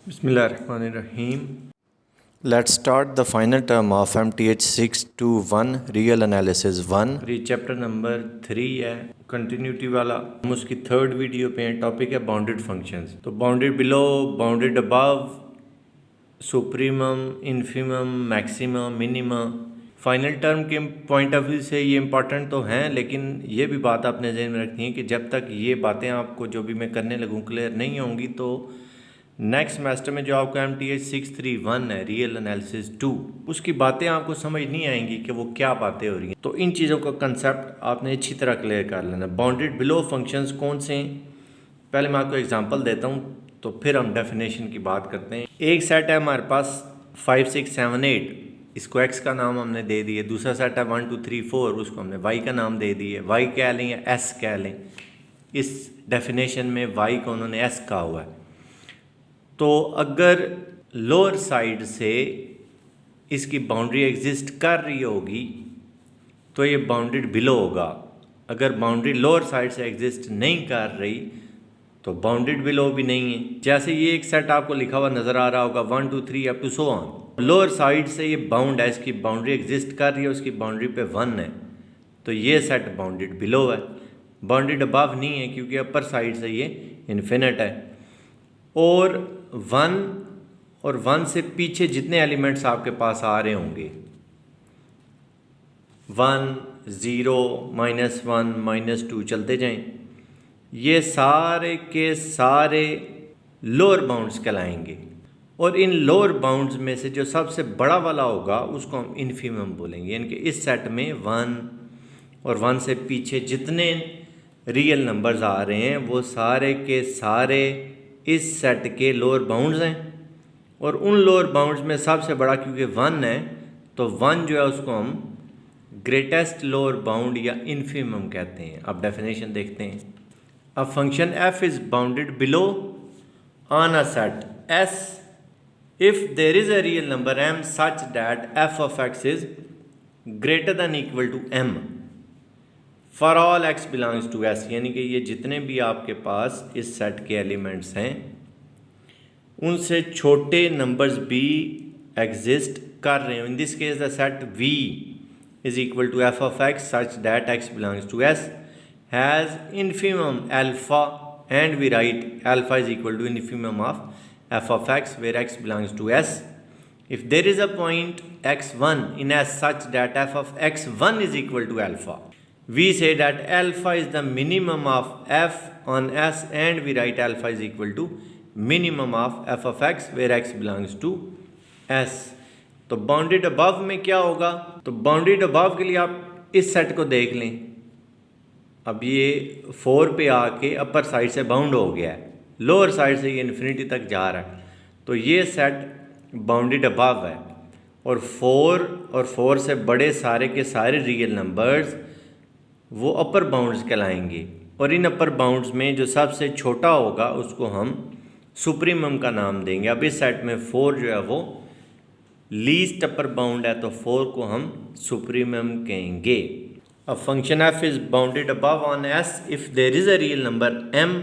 बिस्मिल्लाहिर्रहमानिर्रहीम। Let's start the final term of MTH 621 Real Analysis 1. ये chapter number 3 है, continuity वाला। हम उसकी थर्ड वीडियो पे हैं। टॉपिक है बाउंडेड फंक्शंस। तो bounded below, bounded above, supremum, infimum, maximum, minimum. Final term के पॉइंट ऑफ व्यू से ये इंपॉर्टेंट तो हैं, लेकिन ये भी बात आपने ज़हन में रखनी है कि जब तक ये बातें आपको जो भी मैं करने लगूँ क्लियर नहीं होंगी तो नेक्स्ट सेमेस्टर में जो आपका MTH 631 है रियल एनालिसिस 2, उसकी बातें आपको समझ नहीं आएंगी कि वो क्या बातें हो रही हैं। तो इन चीज़ों का कंसेप्ट आपने अच्छी तरह क्लियर कर लेना। बाउंडेड बिलो फंक्शंस कौन से हैं, पहले मैं आपको एग्जांपल देता हूँ तो फिर हम डेफिनेशन की बात करते हैं। एक सेट है हमारे पास 5 6 7 8, इसको x का नाम हमने दे दिए। दूसरा सेट है 1 2 3 4, उसको हमने y का नाम दे दिए। y कह लें या s कह लें, इस डेफिनेशन में y को उन्होंने s कहा हुआ है। तो अगर लोअर साइड से इसकी बाउंड्री एग्जिस्ट कर रही होगी तो ये बाउंडेड बिलो होगा। अगर बाउंड्री लोअर साइड से एग्जिस्ट नहीं कर रही तो बाउंडेड बिलो भी नहीं है। जैसे ये एक सेट आपको लिखा हुआ नज़र आ रहा होगा 1 2 3 up to so on. Lower side से ये बाउंड है, इसकी बाउंड्री एग्जिस्ट कर रही है, उसकी बाउंड्री पे 1 है, तो ये सेट बाउंडेड बिलो है। बाउंडेड अबव नहीं है क्योंकि अपर साइड से ये इन्फिनिट है। और 1 से पीछे जितने एलिमेंट्स आपके पास आ रहे होंगे, 1 0 -1 -2 चलते जाएं, ये सारे के सारे लोअर बाउंड्स कहलाएंगे। और इन लोअर बाउंड्स में से जो सबसे बड़ा वाला होगा उसको हम इन्फीमम बोलेंगे। यानी कि इस सेट में 1 और 1 से पीछे जितने रियल नंबर्स आ रहे हैं वो सारे के सारे इस सेट के लोअर बाउंड्स हैं। और उन लोअर बाउंड्स में सबसे बड़ा क्योंकि 1 है, तो 1 जो है उसको हम ग्रेटेस्ट लोअर बाउंड या इन्फीमम कहते हैं। अब डेफिनेशन देखते हैं। A function f is bounded below on a set S if there is a real number m such that f of x is greater than equal to m for all x belongs to S। यानी कि ये जितने भी आपके पास इस set के elements हैं उनसे छोटे नंबर्स भी एग्जिस्ट कर रहे हैं। In this case the set V is equal to f of x such that x belongs to S has infimum alpha, and we write alpha is equal to infimum of f of x where x belongs to S. If there is a point x1 in S such that f of x1 is equal to alpha, we say that alpha is the minimum of f on S, and we write alpha is equal to minimum of f of x where x belongs to S. तो bounded above में क्या होगा, तो bounded above के लिए आप इस set को देख लें। अब ये 4 पे आके अपर साइड से बाउंड हो गया है, लोअर साइड से ये इन्फिनिटी तक जा रहा है, तो ये सेट बाउंडेड अबव है। और 4 से बड़े सारे के सारे रियल नंबर्स वो अपर बाउंड्स कहलाएंगे। और इन अपर बाउंड्स में जो सबसे छोटा होगा उसको हम सुप्रीमम का नाम देंगे। अब इस सेट में 4 जो है वो लीस्ट अपर बाउंड है, तो 4 को हम सुप्रीमम कहेंगे। A function f is bounded above on S if there is a real number m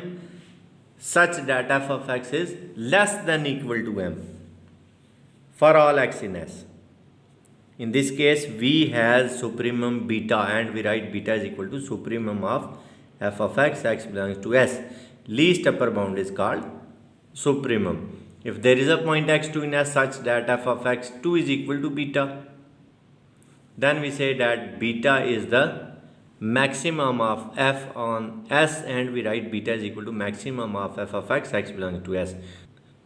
such that f of x is less than equal to m for all x in S. In this case, V has supremum beta, and we write beta is equal to supremum of f of x, x belongs to S. Least upper bound is called supremum. If there is a point x2 in S such that f of x2 is equal to beta, then we say that beta is the maximum of f on S, and we write beta is equal to maximum of f of x, x belongs to S.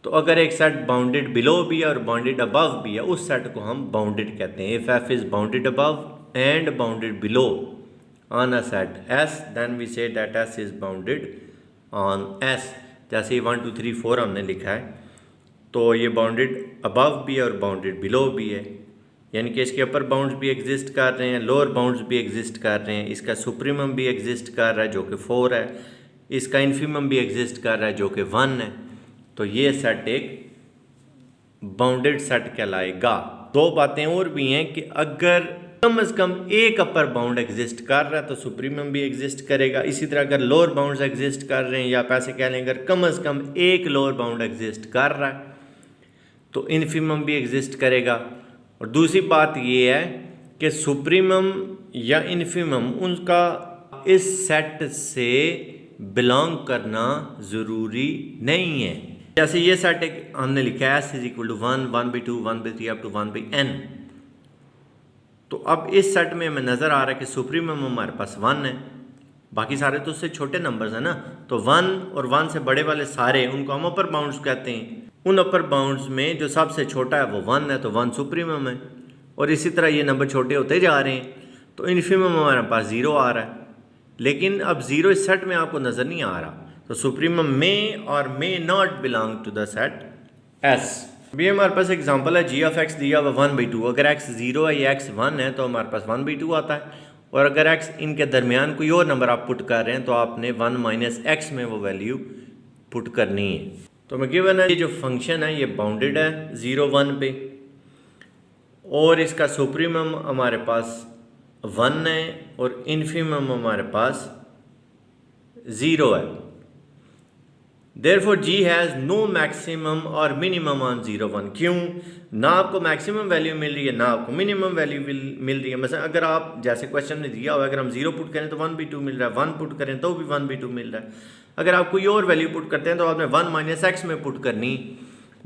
तो अगर एक set bounded below भी है और bounded above भी है, उस set को हम बाउंडेड कहते हैं। If f is bounded above and bounded below on a set S, then we say that S is bounded on S. जैसे 1 2 3 4 हमने लिखा है, तो ये बाउंडेड अबव भी है और बाउंडेड बिलो भी है। यानी कि इसके अपर बाउंड्स भी एग्जिस्ट कर रहे हैं, लोअर बाउंड्स भी एग्जिस्ट कर रहे हैं, इसका सुप्रीमम भी एग्जिस्ट कर रहा है जो कि 4 है, इसका इन्फीमम भी एग्जिस्ट कर रहा है जो कि 1 है। तो ये सेट एक बाउंडेड सेट कहलाएगा। दो बातें और भी हैं कि अगर कम से कम एक अपर बाउंड एग्जिस्ट कर रहा है तो सुप्रीमम भी एग्जिस्ट करेगा। इसी तरह अगर लोअर बाउंड्स एग्जिस्ट कर रहे हैं, या पैसे कह लें अगर कम से कम एक लोअर बाउंड एग्जिस्ट कर रहा है तो इन्फीमम भी एग्जिस्ट करेगा। और दूसरी बात ये है कि सुप्रीमम या इन्फीमम उनका इस सेट से बिलोंग करना ज़रूरी नहीं है। जैसे ये सेट एक हमने लिखा है S is equal to 1, 1/2, 1/3 up to 1/n। तो अब इस सेट में हमें नज़र आ रहा है कि सुप्रीमम हमारे पास 1 है, बाकी सारे तो उससे छोटे नंबर्स हैं ना। तो 1 और 1 से बड़े वाले सारे, उनको हम अपर बाउंड्स कहते हैं। उन अपर बाउंड्स में जो सबसे छोटा है वो 1 है, तो 1 सुप्रीमम है। और इसी तरह ये नंबर छोटे होते जा रहे हैं, तो इन्फीमम हमारे पास 0 आ रहा है। लेकिन अब 0 इस सेट में आपको नज़र नहीं आ रहा, तो सुप्रीमम में और may not belong to the set S। अभी हमारे पास एग्जांपल है g ऑफ x दिया हुआ 1/2। अगर x 0 है या x 1 है तो हमारे पास 1/2 आता है। और अगर x इनके दरमियान कोई और नंबर आप पुट कर रहे हैं तो आपने 1 माइनस x में वो वैल्यू पुट करनी है। तो मैं गिवन है ये जो फंक्शन है ये बाउंडेड है 0, 1 पे, और इसका सुप्रीमम हमारे पास 1 है और इन्फीमम हमारे पास 0 है। Therefore g has no maximum और मिनिमम ऑन 0, 1। क्यों? ना आपको मैक्सिमम वैल्यू मिल रही है ना आपको मिनिमम वैल्यू मिल रही है। मतलब अगर आप जैसे क्वेश्चन में दिया हुआ है, अगर हम 0 पुट करें तो 1/2 मिल रहा है, 1 पुट करें तो भी 1/2 मिल रहा है। अगर आप कोई और वैल्यू पुट करते हैं तो आपने 1 माइनस x में पुट करनी।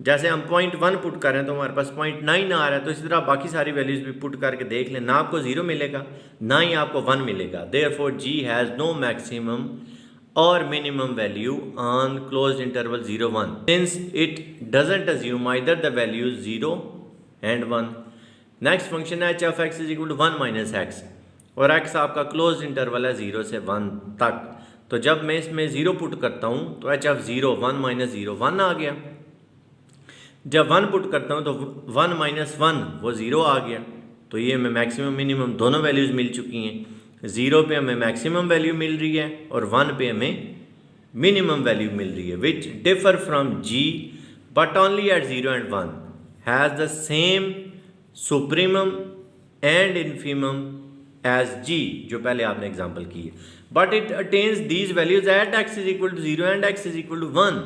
जैसे हम 0.1 पुट कर रहे हैं तो हमारे पास 0.9 आ रहा है, तो इसी तरह बाकी सारी वैल्यूज भी पुट करके देख लें, ना आपको 0 मिलेगा ना ही आपको 1 मिलेगा। Therefore g has no maximum or minimum value on closed interval 0, 1 since it doesn't assume either the values 0 and 1। Next function है h of x is equal to 1 minus x, और x आपका क्लोज इंटरवल है 0 से 1 तक। तो जब मैं इसमें 0 पुट करता हूँ तो h of 0 1 minus 0 1 आ गया। जब 1 पुट करता हूँ तो 1 minus 1 वो 0 आ गया। तो ये हमें मैक्सिमम मिनिमम दोनों वैल्यूज़ मिल चुकी हैं। 0 पे हमें मैक्सिमम वैल्यू मिल रही है और 1 पे हमें मिनिमम वैल्यू मिल रही है, which differ from g but only at 0 and 1 has the same supremum and infimum as g, जो पहले आपने एग्जांपल की है। But it attains these values at x is equal to 0 and x is equal to 1।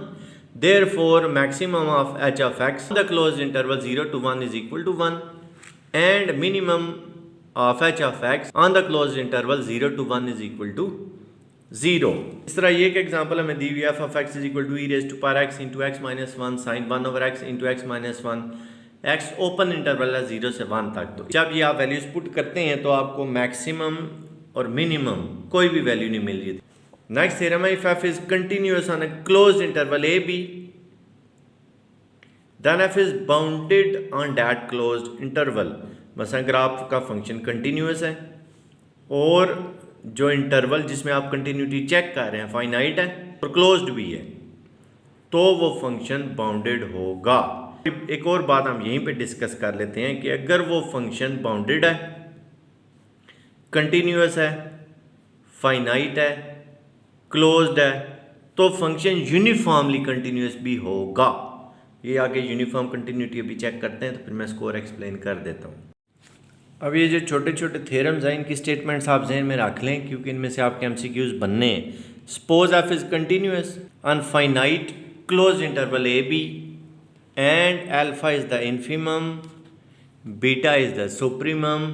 Therefore maximum of h of x the closed interval 0 to 1 is equal to 1 and minimum of h of x on the closed interval 0 to 1 is equal to 0। इस तरह ये एक example हमें दी हुई है f of x is equal to e raised to power x into x minus 1 sin 1 over x into x minus 1। x open interval है 0 से 1 तक। तो जब ये आप वैल्यूज पुट करते हैं तो आपको मैक्सिमम और मिनिमम कोई भी वैल्यू नहीं मिल रही। नेक्स्ट थ्योरम है, if f is continuous on a closed interval a b then f is bounded on that closed interval। मतलब अगर आपका फंक्शन कंटिन्यूस है और जो इंटरवल जिसमें आप कंटिन्यूटी चेक कर रहे हैं फाइनाइट है और क्लोज्ड भी है, तो वो फंक्शन बाउंडेड होगा। एक और बात हम यहीं पे डिस्कस कर लेते हैं कि अगर वो फंक्शन बाउंडेड है, कंटिन्यूस है, फाइनाइट है, क्लोज्ड है, तो फंक्शन यूनिफॉर्मली कंटिन्यूस भी होगा। ये आगे यूनिफॉर्म कंटिन्यूटी अभी चेक करते हैं तो फिर मैं इसको और एक्सप्लेन कर देता हूँ। अब ये जो छोटे छोटे थ्योरम्स हैं इनकी स्टेटमेंट्स आप जहन में रख लें क्योंकि इनमें से आपके एमसीक्यूज बनने हैं। Suppose F is continuous on finite close interval A B and alpha is the infimum, beta is the supremum,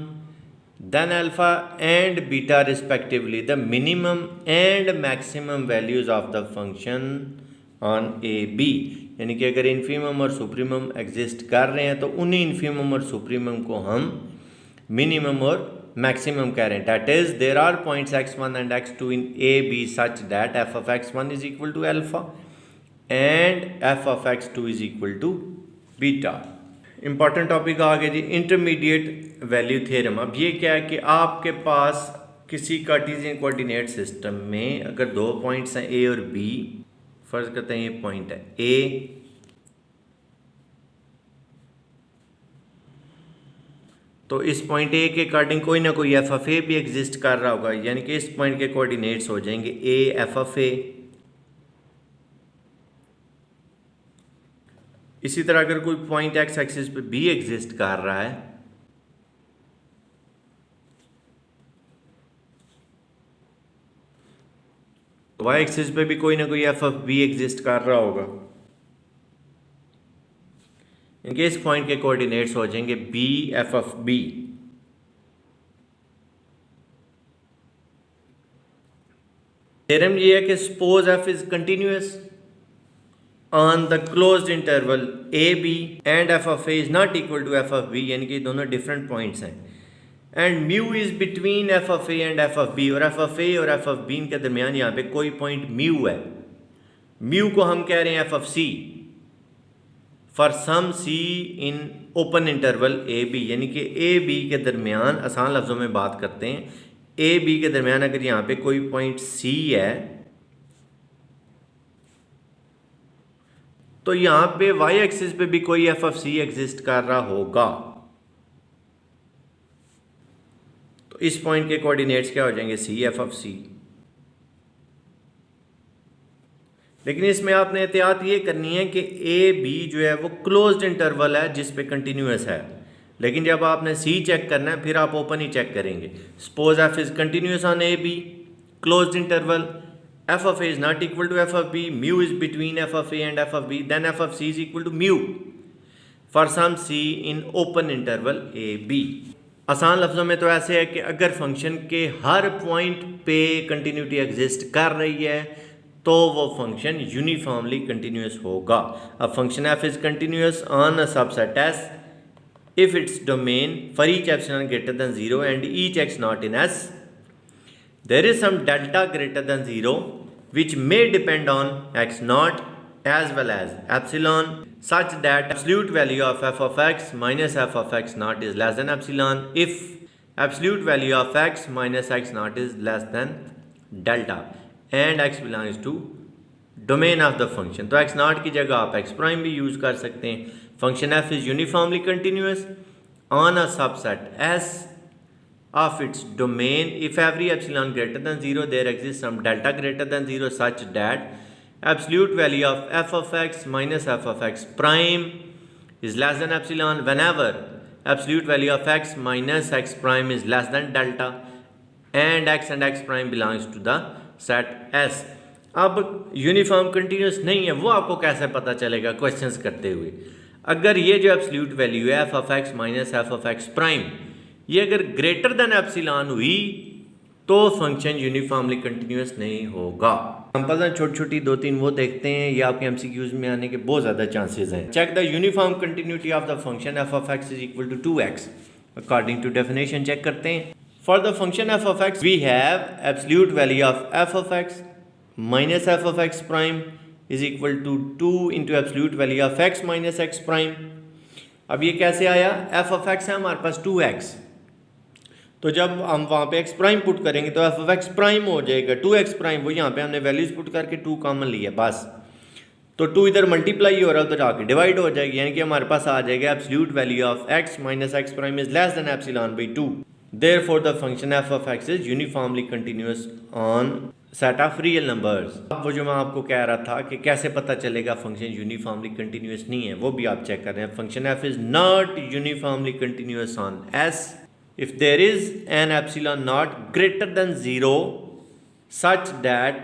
then alpha and beta respectively the minimum and maximum values of the function on a b। यानी कि अगर infimum और supremum exist कर रहे हैं तो उन्हीं infimum और सुप्रीमम को हम मिनिमम और मैक्सिमम कह रहे हैं। That is there are points x1 and x2 in a b such that f of x1 is equal to alpha and f of x2 is equal to beta। Important topic आ गया जी intermediate value theorem. अब ये क्या है कि आपके पास किसी कार्टेशियन कोऑर्डिनेट सिस्टम में अगर दो पॉइंट्स हैं ए और बी, फर्ज करते हैं ये पॉइंट है ए, तो इस पॉइंट ए के अकॉर्डिंग कोई ना कोई एफ ऑफ ए भी एग्जिस्ट कर रहा होगा, यानी कि इस पॉइंट के कोऑर्डिनेट्स हो जाएंगे ए एफ ऑफ ए। इसी तरह अगर कोई पॉइंट एक्स एक्सिस पे बी एग्जिस्ट कर रहा है तो वाई एक्सिस पे भी कोई ना कोई एफ ऑफ बी एग्जिस्ट कर रहा होगा। इनके इस पॉइंट के कोऑर्डिनेट्स हो जाएंगे B F of B. Theorem ये है कि suppose F is continuous on the closed interval A B and F of A is not equal to F of B, यानी कि दोनों डिफरेंट पॉइंट्स हैं, and mu is between F of A and F of B, और F of A और F of B के दरमियान यहाँ पे कोई पॉइंट म्यू है। म्यू को हम कह रहे हैं F of C for some C in open interval A B, यानी कि ए बी के दरमियान, आसान लफ्ज़ों में बात करते हैं, ए बी के दरमियान अगर यहाँ पे कोई पॉइंट सी है तो यहाँ पे वाई एक्सिस पे भी कोई एफ ऑफ सी एग्जिस्ट कर रहा होगा। तो इस पॉइंट के कोऑर्डिनेट्स क्या हो जाएंगे, सी एफ ऑफ सी। लेकिन इसमें आपने एहतियात ये करनी है कि ए बी जो है वो क्लोज्ड इंटरवल है जिस पे कंटिन्यूअस है, लेकिन जब आपने सी चेक करना है फिर आप ओपन ही चेक करेंगे। Suppose F is continuous on A B closed interval, F of A is not equal to F of B, mu is between F of A and F of B, then F of C is equal to mu for some C in open interval A B. आसान लफ्ज़ों में तो ऐसे है कि अगर function के हर point पे कंटिन्यूटी एग्जिस्ट कर रही है तो वो फंक्शन यूनिफॉर्मली कंटिन्यूअस होगा। अब function F is continuous on a subset S if its domain for each epsilon greater than 0 and each x not in S, there is some delta greater than 0 which may depend on x naught as well as epsilon, such that absolute value of f of x minus f of x naught is less than epsilon if absolute value of x minus x naught is less than delta and x belongs to domain of the function. तो x not की जगह आप ex prime भी use कर सकते हैं। Function F is uniformly continuous on a subset S of its domain if every epsilon greater than 0 there exist some delta greater than 0 such that absolute value of F of x minus F of x prime is less than epsilon whenever absolute value of x minus x prime is less than delta and x prime belongs to the set S. अब uniform continuous नहीं है वो आपको कैसे पता चलेगा questions करते हुए। अगर ये जो एब्सोल्यूट वैल्यू है F of x minus F of ex prime ये अगर ग्रेटर देन एप्सिलॉन हुई तो फंक्शन यूनिफॉर्मली कंटिन्यूस नहीं होगा। एग्जांपल्स छोटी छोटी 2-3 वो देखते हैं, ये आपके एमसीक्यूज में आने के बहुत ज़्यादा चांसेस हैं। Check the uniform continuity of the function F of x is equal to 2x according to definition check करते हैं। For the function F of X we have absolute value of F of x minus F of x prime is equal to 2 into absolute value of x minus x prime. अब ये कैसे आया, F of x है हमारे पास 2x, तो जब हम वहाँ पे एक्स प्राइम पुट करेंगे तो एफ ऑफ एक्स प्राइम हो जाएगा 2x प्राइम, वो यहाँ पे हमने वैल्यूज पुट करके 2 कॉमन लिया बस, तो 2 इधर मल्टीप्लाई हो रहा है तो जाके डिवाइड हो जाएगी, यानी कि हमारे पास आ जाएगा absolute value of x minus x prime is less than epsilon by 2। Therefore the function f of x is uniformly continuous on set of real numbers। अब वो जो मैं आपको कह रहा था कि कैसे पता चलेगा फंक्शन यूनिफॉर्मली कंटिन्यूस नहीं है वो भी आप चेक कर रहे हैं। Function f is not uniformly continuous on S if there is an epsilon naught greater than 0 such that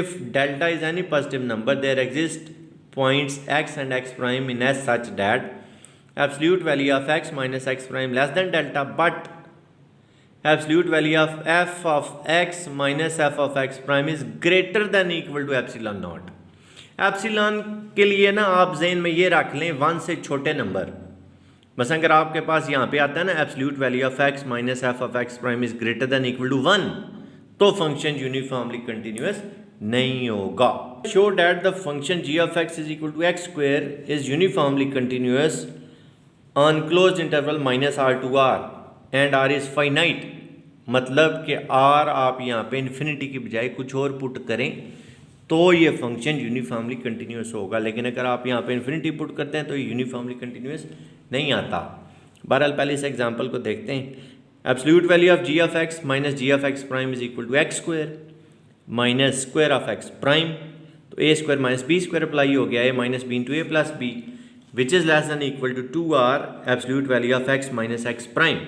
if delta is any positive number there exist points x and x prime in S such that absolute value of x minus x prime less than delta but absolute value of f of x minus f of x prime is greater than equal to epsilon naught। Epsilon के लिए ना आप ज़हन में ये रख लें 1 से छोटे नंबर, बस अगर आपके पास यहाँ पे आता है ना absolute value of x minus f of x prime is greater than equal to 1 तो फंक्शन यूनिफॉर्मली कंटिन्यूअस नहीं होगा। Show that the function g of x is equal to X square is uniformly continuous on closed interval minus r to r and r is finite, मतलब कि r आप यहाँ पे infinity की बजाय कुछ और पुट करें तो ये फंक्शन यूनिफॉर्मली कंटिन्यूअस होगा, लेकिन अगर आप यहाँ पे इन्फिनिटी पुट करते हैं तो ये यूनिफॉर्मली कंटिन्यूअस नहीं आता। बहरहाल पहले इस एग्जांपल को देखते हैं। Absolute value of g of x minus g of x prime is equal to X square minus square of x prime, तो a square minus b square apply हो गया, a minus b into a plus b which is less than equal to 2r absolute value of x minus x prime.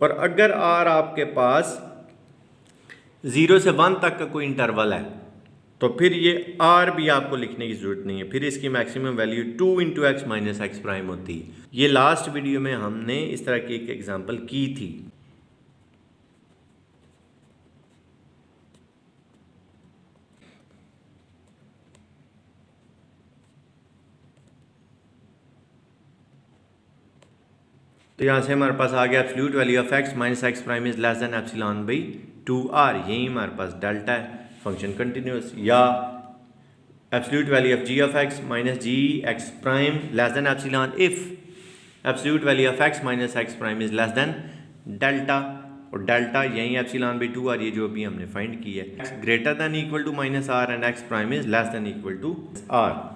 और अगर r आपके पास 0 से 1 तक का कोई इंटरवल है तो फिर ये आर भी आपको लिखने की ज़रूरत नहीं है, फिर इसकी maximum value 2 into x minus ex prime होती है। ये लास्ट वीडियो में हमने इस तरह की एक एग्जांपल की थी। तो यहाँ से हमारे पास आ गया absolute value of x minus x prime is less than epsilon by 2r, यही हमारे पास डेल्टा है, फंक्शन कंटिन्यूस। या absolute value of g of x minus g x prime less than epsilon if absolute value of x minus x prime is less than delta, और delta यही epsilon by 2r, ये जो अभी हमने find की है। X greater than equal to minus are and x prime is less than equal to r.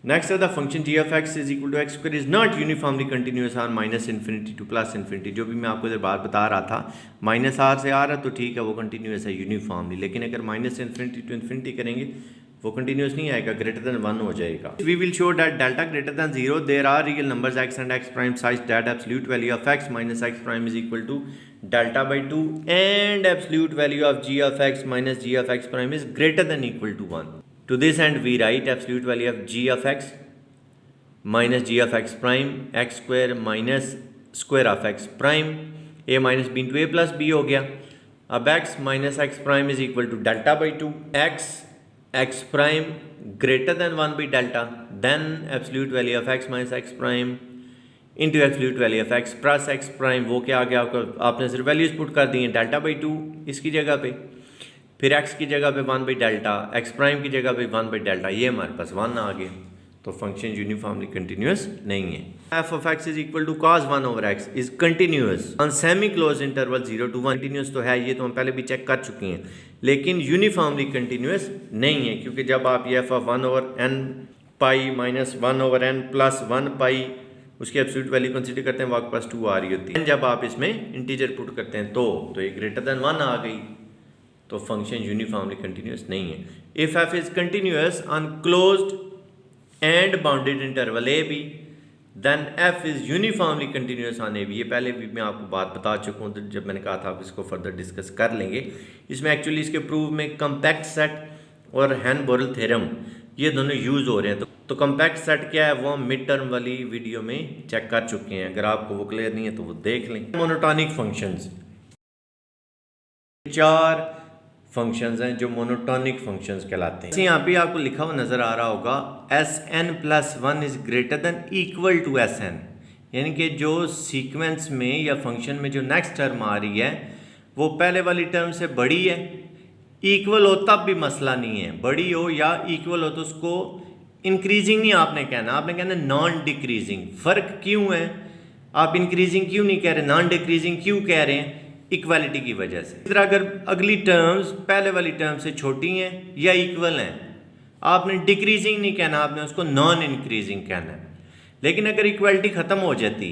Next है the function g of x is equal to x square is not uniformly continuous on minus infinity to plus infinity। जो भी मैं आपको इधर बात बता रहा था, माइनस आर से आ रहा तो ठीक है, वो कंटिन्यूस है यूनिफॉर्मली, लेकिन अगर माइनस इन्फिनिटी टू इन्फिनिटी करेंगे वो कंटिन्यूस नहीं आएगा, ग्रेटर देन 1 हो जाएगा। We will show that delta greater than 0 there are real numbers x and x prime such that absolute value of x minus x prime is equal to delta by 2 and absolute value of g of x minus g of x prime is greater than equal to 1। To this end we write absolute value of g of x minus g of x prime x square minus square of x prime a minus b into a plus b हो गया। अब x minus x prime is equal to delta by 2, x prime greater than 1 by delta, then absolute value of x minus x prime into absolute value of x plus x prime, वो क्या आ गया आपको, आपने सिर्फ values put कर दी हैं, delta by 2 इसकी जगह पे, फिर एक्स की जगह पे 1 बाई डेल्टा, एक्स प्राइम की जगह पे 1 बाई डेल्टा, ये हमारे पास 1 आ गया, तो फंक्शन यूनिफॉर्मली कंटिन्यूस नहीं है। f of x is equal to cos 1 over x is continuous on semi closed interval 0 to 1। Continuous तो है, ये तो हम पहले भी चेक कर चुके हैं, लेकिन यूनिफॉर्मली कंटिन्यूस नहीं है, क्योंकि जब आप ये f of 1 over n pi minus 1 over n plus 1 पाई उसकी एब्सोल्यूट वैल्यू कंसीडर करते हैं, वो आपके पास 2 आ रही होती है। जब आप इसमें इंटीजर पुट करते हैं तो ये ग्रेटर देन 1 आ गई, तो फंक्शन यूनिफॉर्मली कंटिन्यूस नहीं है। If f is continuous on closed and bounded interval A b then f is uniformly continuous on A b. ये पहले भी मैं आपको बात बता चुका हूँ, तो जब मैंने कहा था आप इसको फर्दर डिस्कस कर लेंगे। इसमें एक्चुअली इसके प्रूफ में कम्पैक्ट सेट और हैन-बोरेल थ्योरम ये दोनों यूज़ हो रहे हैं। तो कम्पैक्ट सेट क्या है वो हम मिड टर्म वाली वीडियो में चेक कर चुके हैं, अगर आपको वो क्लियर नहीं है तो वो देख लें। मोनोटॉनिक फंक्शंस, 4 फंक्शंस हैं जो मोनोटॉनिक फंक्शंस कहलाते हैं। यहाँ पे आपको लिखा हुआ नजर आ रहा होगा Sn+1 is greater than equal to Sn, यानी कि जो सीक्वेंस में या फंक्शन में जो नेक्स्ट टर्म आ रही है वो पहले वाली टर्म से बड़ी है, इक्वल हो तब भी मसला नहीं है, बड़ी हो या इक्वल हो तो उसको इंक्रीजिंग नहीं आपने कहना, आपने कहना नॉन डिक्रीजिंग। फ़र्क क्यों है, आप इंक्रीजिंग क्यों नहीं कह रहे, नॉन डिक्रीजिंग क्यों कह रहे हैं, इक्वालिटी की वजह से। इस तरह अगर अगली टर्म्स पहले वाली टर्म से छोटी हैं या इक्वल हैं, आपने डिक्रीजिंग नहीं कहना, आपने उसको नॉन इंक्रीजिंग कहना है। लेकिन अगर इक्वालिटी ख़त्म हो जाती,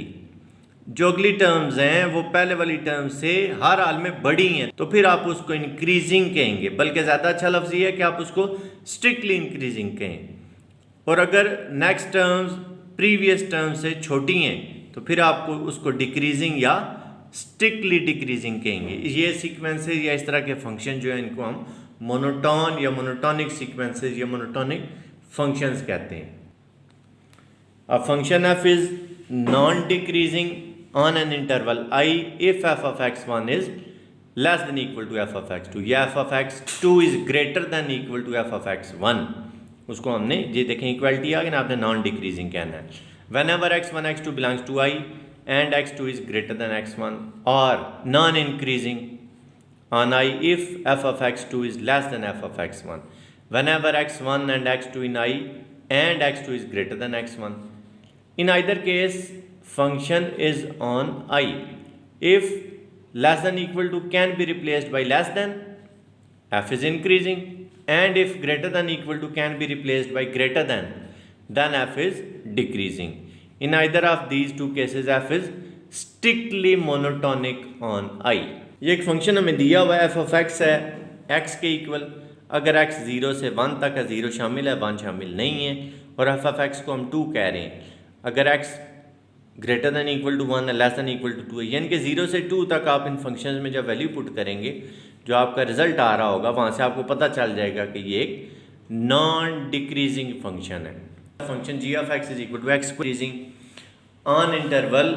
जो अगली टर्म्स हैं वो पहले वाली टर्म से हर हाल में बड़ी हैं, तो फिर आप उसको इंक्रीजिंग कहेंगे, बल्कि ज़्यादा अच्छा लफ्ज़ ये है कि आप उसको स्ट्रिक्टली इंक्रीजिंग कहें। और अगर नेक्स्ट टर्म्स प्रीवियस टर्म से छोटी हैं तो फिर आपको उसको डिक्रीजिंग या स्ट्रिक्टली डिक्रीजिंग कहेंगे। ये सीक्वेंसेस या इस तरह के फंक्शन जो है इनको हम मोनोटॉन या मोनोटॉनिक सीक्वेंसेस या मोनोटॉनिक फंक्शंस कहते हैं। A function f is non decreasing on an interval i if f of x1 is less than equal to f of x2 या f of x2 is greater than equal to f of x1, उसको हमने ये देखें equality आ गई ना, आपने non decreasing कहना है। whenever x1 x2 belongs to i and x2 is greater than x1 or non-increasing on I if f of x2 is less than f of x1, whenever x1 and x2 in I and x2 is greater than x1, in either case function is on I if less than equal to can be replaced by less than, f is increasing, and if greater than equal to can be replaced by greater than, then f is decreasing. In either of these two cases f is strictly monotonic on I। ये एक function हमें दिया हुआ है, f of x है x के equal, अगर x 0 से 1 तक है, 0 शामिल है 1 शामिल नहीं है, और f of x को हम 2 कह रहे हैं, अगर x greater than equal to 1 है लेस दैन इक्वल टू 2 है, यानी कि 0 से 2 तक आप इन फंक्शंस में जब वैल्यू पुट करेंगे जो आपका रिजल्ट आ रहा होगा वहाँ से आपको पता चल जाएगा कि ये एक नॉन डिक्रीजिंग फंक्शन है। Function g of x is equal to x decreasing on interval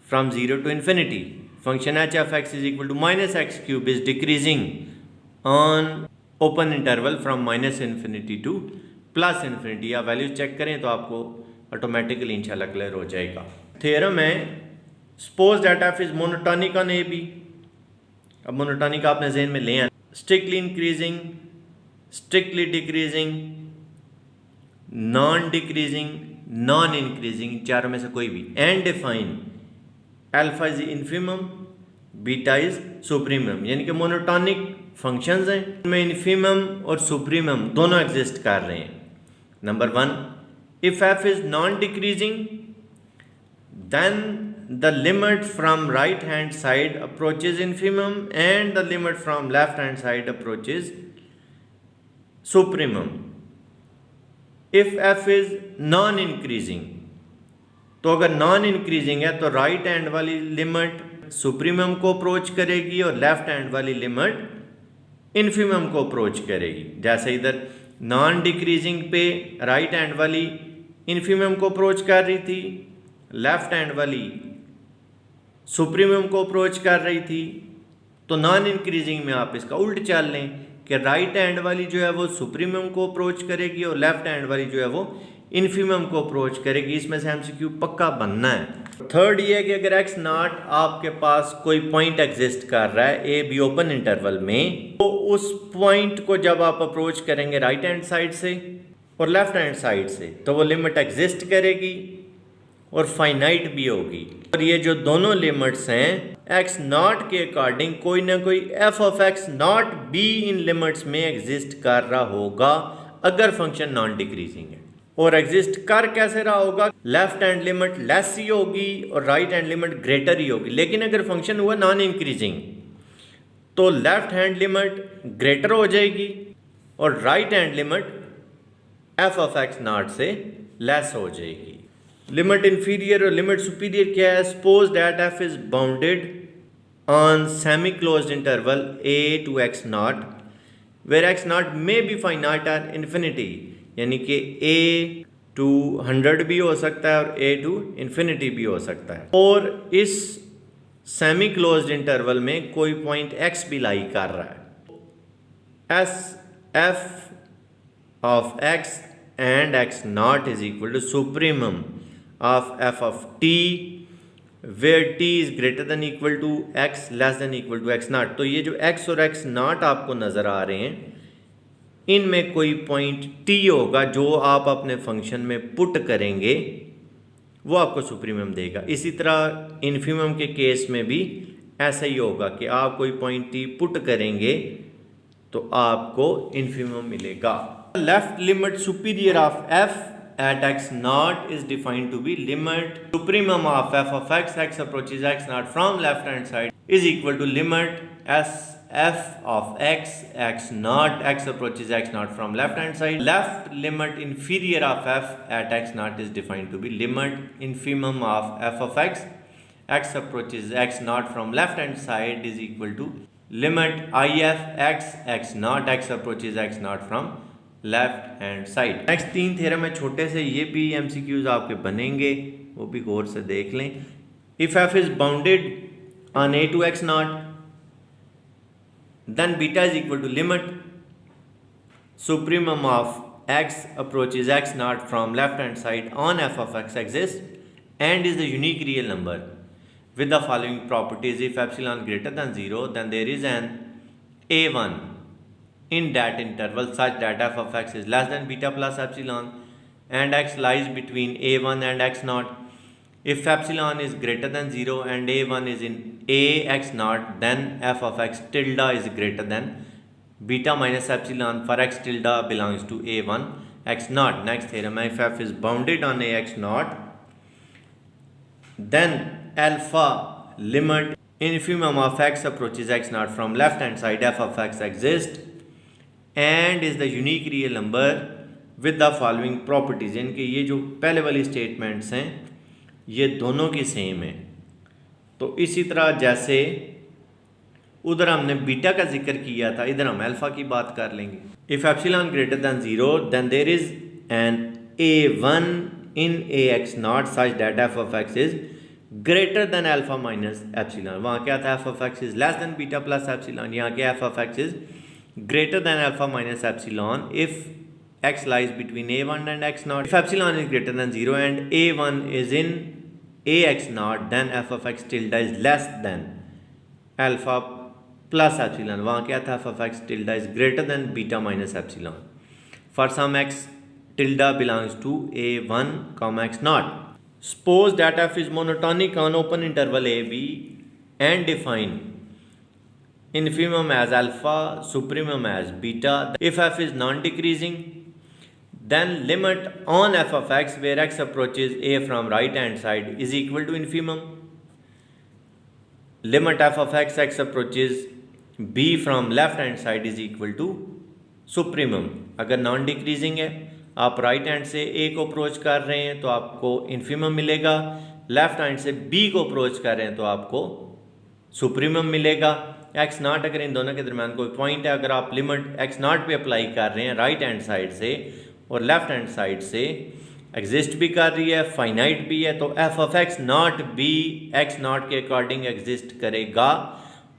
from 0 to infinity. Function h of x is equal to minus x cube is decreasing on open interval from minus infinity to plus infinity. या values check करें तो आपको automatically इंशाल्लाह clear हो जाएगा। Theorem है suppose that f is monotonic on A b. अब monotonic आपने जहन में ले आना, strictly increasing, strictly decreasing, non decreasing, non increasing, चारों में से कोई भी, and define alpha is infimum, beta is supremum. यानी कि मोनोटोनिक फंक्शंस हैं, उनमें इन्फीमम और सुप्रीमम दोनों एग्जिस्ट कर रहे हैं। Number 1, if f is non decreasing then the limit from right hand side approaches infimum and the limit from left hand side approaches supremum. If f is non increasing, तो अगर non increasing है तो right hand वाली limit supremum को approach करेगी और left hand वाली limit infimum को अप्रोच करेगी। जैसे इधर नॉन डिक्रीजिंग पे राइट हैंड वाली इन्फीमम को अप्रोच कर रही थी, लेफ्ट हैंड वाली सुप्रीमम को अप्रोच कर रही थी। तो नॉन इंक्रीजिंग में आप इसका उल्ट चल लें कि राइट हैंड वाली जो है वो सुप्रीमम को अप्रोच करेगी और लेफ्ट हैंड वाली जो है वो इन्फीमम को अप्रोच करेगी। इसमें से एमसीक्यू पक्का बनना है। थर्ड ये है कि अगर एक्स नॉट आपके पास कोई पॉइंट एग्जिस्ट कर रहा है ए बी ओपन इंटरवल में, तो उस पॉइंट को जब आप अप्रोच करेंगे राइट हैंड साइड से और लेफ्ट हैंड साइड से, तो वो लिमिट एग्जिस्ट करेगी और फाइनाइट भी होगी। और ये जो दोनों लिमिट्स हैं एक्स नॉट के अकॉर्डिंग कोई ना कोई F of x not be in limits में एग्जिस्ट कर रहा होगा अगर फंक्शन नॉन डिक्रीजिंग है। और एग्जिस्ट कर कैसे रहा होगा? लेफ्ट हैंड लिमिट लेस ही होगी और राइट हैंड लिमिट ग्रेटर ही होगी। लेकिन अगर फंक्शन हुआ नॉन इंक्रीजिंग तो लेफ्ट हैंड लिमिट ग्रेटर हो जाएगी और right hand limit f of x not से लेस हो जाएगी। लिमिट इंफीरियर और लिमिट सुपीरियर क्या है? Suppose that f is bounded on semi closed interval a to x not where x not may be finite और infinity. यानी कि a to 100 भी हो सकता है और a to इन्फिनिटी भी हो सकता है। और इस सेमी क्लोज्ड इंटरवल में कोई पॉइंट x भी लाई कर रहा है। S f of x and x not is equal to supremum of f of t where t is greater than equal to x less than equal to x not. तो ये जो x और x not आपको नज़र आ रहे हैं, इनमें कोई पॉइंट t होगा जो आप अपने फंक्शन में पुट करेंगे, वो आपको सुप्रीमम देगा। इसी तरह इन्फीमम के केस में भी ऐसा ही होगा कि आप कोई पॉइंट t पुट करेंगे तो आपको इन्फीमम मिलेगा। Left limit superior of f at x naught is defined to be limit supremum of f of x approaches x naught from left hand side is equal to limit s f of x naught x approaches x naught from left hand side. Left limit inferior of f at x naught is defined to be limit infimum of f of x approaches x naught from left hand side is equal to limit if x naught x approaches x naught from left hand side. Next 3 theorem है छोटे से, ये भी MCQs आपके बनेंगे, वो भी गौर से देख लें। If f is bounded on a to x not then beta is equal to limit supremum of x approaches x not from left hand side on f of x exist and is the unique real number with the following properties. If epsilon greater than 0 then there is an a1 in that interval such that f of x is less than beta plus epsilon and x lies between a1 and x naught. If epsilon is greater than 0 and a1 is in a x naught, then f of x tilde is greater than beta minus epsilon for x tilde belongs to a1 x naught. Next theorem, if f is bounded on a x naught, then alpha limit infimum of x approaches x naught from left hand side f of x exists and is the unique real number with the following properties। यानी कि ये जो पहले वाली statements हैं ये दोनों की सेम है। तो इसी तरह जैसे उधर हमने बीटा का जिक्र किया था, इधर हम अल्फा की बात कर लेंगे। If epsilon greater than 0 then there is an a1 इन ax not such that f of x is greater than alpha minus epsilon. वहाँ क्या था, f of x is less than beta plus epsilon. यहाँ क्या f of x is greater than alpha minus epsilon if x lies between a1 and x naught. If epsilon is greater than 0 and a1 is in ax naught, then f of x tilde is less than alpha plus epsilon. वहाँ क्या था, f of x tilde is greater than beta minus epsilon. For some x tilde belongs to a1 comma x naught. Suppose that f is monotonic on open interval a b and define infimum as alpha, supremum as beta. If f is non-decreasing, then limit on f of x where x approaches a from right hand side is equal to infimum. Limit f of x, x approaches b from left hand side is equal to supremum. अगर non decreasing है, आप right hand से a को approach कर रहे हैं तो आपको इन्फीमम मिलेगा, लेफ्ट हैंड से b को अप्रोच कर रहे हैं तो आपको सुप्रीमम मिलेगा। एक्स नॉट अगर इन दोनों के दरमियान कोई पॉइंट है, अगर आप लिमिट एक्स नॉट पे अप्लाई कर रहे हैं राइट हैंड साइड से और लेफ्ट हैंड साइड से एग्जिस्ट भी कर रही है, फाइनाइट भी है, तो f of x not b x not के अकॉर्डिंग एग्जिस्ट करेगा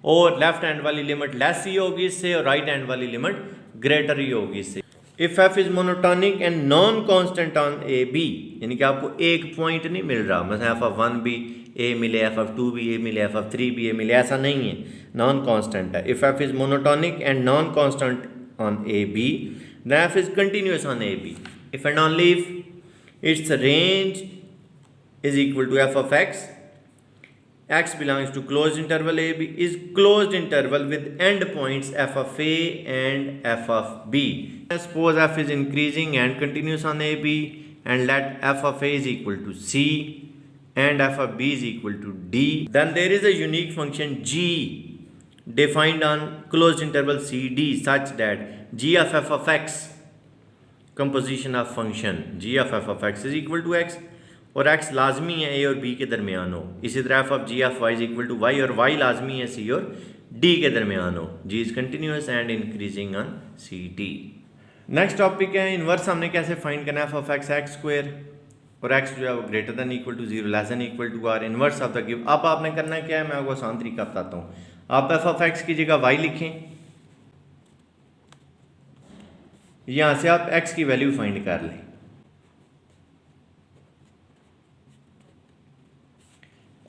और लेफ्ट हैंड वाली लिमिट लेस ही होगी इससे और राइट हैंड वाली लिमिट ग्रेटर ही होगी इससे। If f is monotonic and non constant on A B, यानी कि आपको एक पॉइंट नहीं मिल रहा, मतलब एफ ऑफ 1 भी ए मिले, एफ ऑफ 2 भी ए मिले, एफ ऑफ 3 भी ए मिले, ऐसा नहीं है, नॉन कांस्टेंट है। If f is monotonic and non constant on A b then f is continuous on A b if and only if its range is equal to F of x, x belongs to closed interval a b is closed interval with end points f of a and f of b. Suppose f is increasing and continuous on a b and let f of a is equal to c and f of b is equal to d. Then there is a unique function g defined on closed interval c d such that g of f of x, composition of function g of f of x is equal to x और x लाजमी है a और b के दरमियान हो। इसी तरह f of g of y is equal to y और y लाजमी है c और d के दरमियान हो। g is continuous and increasing on c d. Next topic है इनवर्स, हमने कैसे फाइंड करना है f of x x square और x जो है वो greater than equal to 0 less than equal to r, inverse of the give. अब आपने करना क्या है, मैं आपको आसान तरीका बताता हूँ। आप f of x की जगह y लिखें, यहाँ से आप x की वैल्यू फाइंड कर लें।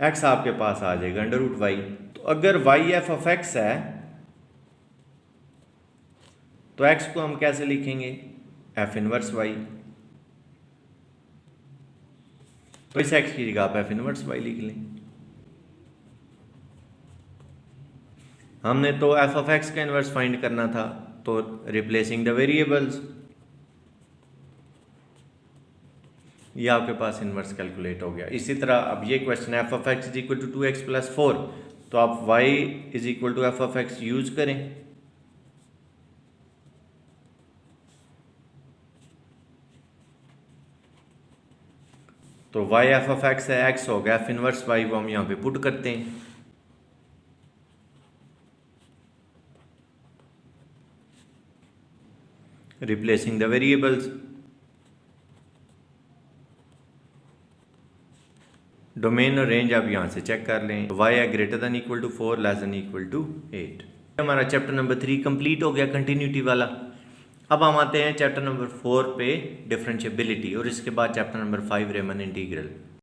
x आपके पास आ जाएगा अंडर रूट वाई। तो अगर y f of x है तो x को हम कैसे लिखेंगे, f इनवर्स y। तो इस x की जगह आप f इनवर्स y लिख लें। हमने तो f of x का इनवर्स फाइंड करना था, तो रिप्लेसिंग द वेरिएबल्स, ये आपके पास इनवर्स कैलकुलेट हो गया। इसी तरह अब ये क्वेश्चन है f of x is equal to 2x plus 4, तो आप y is equal to f of x use करें। तो y f of x है, x हो गया f इनवर्स y, वो हम यहाँ पे पुट करते हैं। रिप्लेसिंग द वेरिएबल्स, डोमेन और रेंज आप यहाँ से चेक कर लें। y है greater than equal to 4 less than equal to 8। हमारा चैप्टर नंबर 3 कंप्लीट हो गया कंटिन्यूटी वाला। अब हम आते हैं चैप्टर नंबर 4 पे डिफरेंशिएबिलिटी और इसके बाद चैप्टर नंबर 5 रेमन इंटीग्रल।